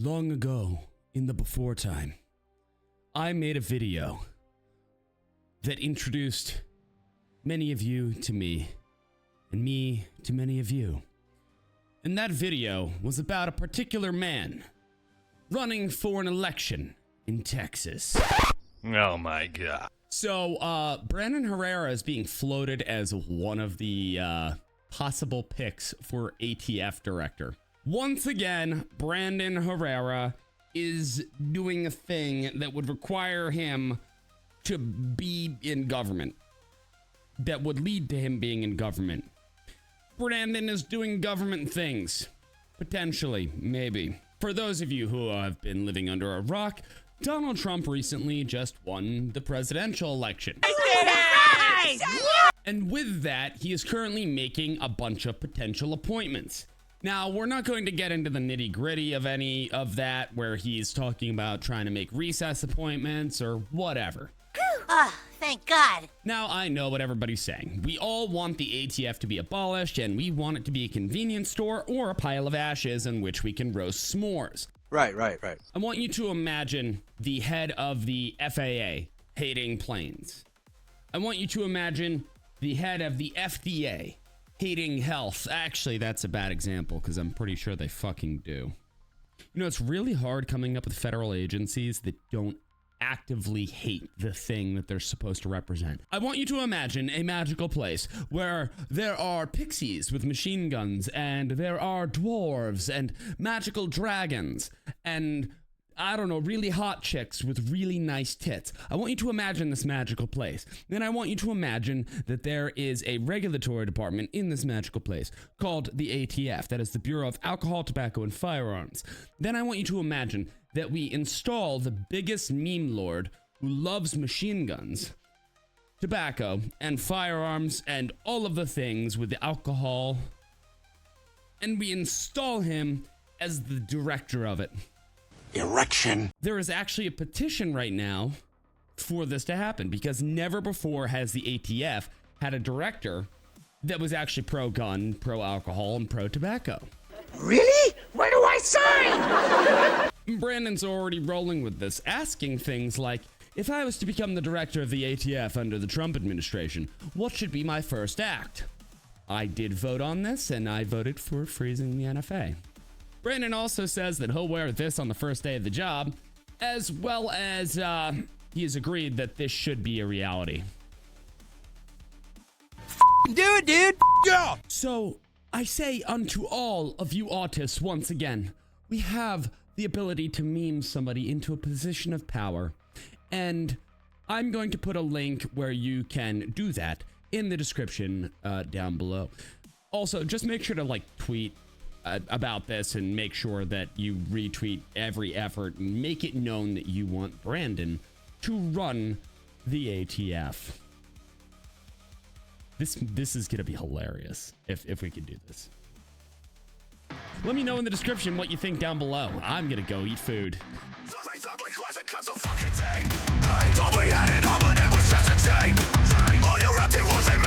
Long ago, in the before time, I made a video that introduced many of you to me, and me to many of you. And that video was about a particular man running for an election in Texas. Oh my god. So, Brandon Herrera is being floated as one of the possible picks for ATF Director. Once again, Brandon Herrera is doing a thing that would require him to be in government, that would lead to him being in government. Brandon is doing government things. Potentially, maybe. For those of you who have been living under a rock, Donald Trump recently just won the presidential election. And with that, he is currently making a bunch of potential appointments. Now, we're not going to get into the nitty-gritty of any of that, where he's talking about trying to make recess appointments or whatever. Thank God. Now, I know what everybody's saying. We all want the ATF to be abolished, and we want it to be a convenience store or a pile of ashes in which we can roast s'mores. Right. I want you to imagine the head of the FAA hating planes. I want you to imagine the head of the FDA hating health. Actually, that's a bad example because I'm pretty sure they fucking do. You know, it's really hard coming up with federal agencies that don't actively hate the thing that they're supposed to represent. I want you to imagine a magical place where there are pixies with machine guns, and there are dwarves and magical dragons and, I don't know, really hot chicks with really nice tits. I want you to imagine this magical place. Then I want you to imagine that there is a regulatory department in this magical place called the ATF, that is the Bureau of Alcohol, Tobacco, and Firearms. Then I want you to imagine that we install the biggest meme lord who loves machine guns, tobacco, and firearms, and all of the things with the alcohol, and we install him as the director of it. Erection. There is actually a petition right now for this to happen, because never before has the ATF had a director that was actually pro-gun, pro-alcohol, and pro-tobacco. Really? Where do I sign? Brandon's already rolling with this, asking things like, if I was to become the director of the ATF under the Trump administration, what should be my first act? I did vote on this, and I voted for freezing the NFA. Brandon also says that he'll wear this on the first day of the job, as well as he has agreed that this should be a reality. Do it, dude. Yeah. So, I say unto all of you autists once again, we have the ability to meme somebody into a position of power, and I'm going to put a link where you can do that in the description down below. Also, just make sure to tweet about this, and make sure that you retweet every effort and make it known that you want Brandon to run the ATF. This is gonna be hilarious if we could do this. Let me know in the description what you think down below. I'm gonna go eat food. All we had in common, it was just a chain. All you rapped it was a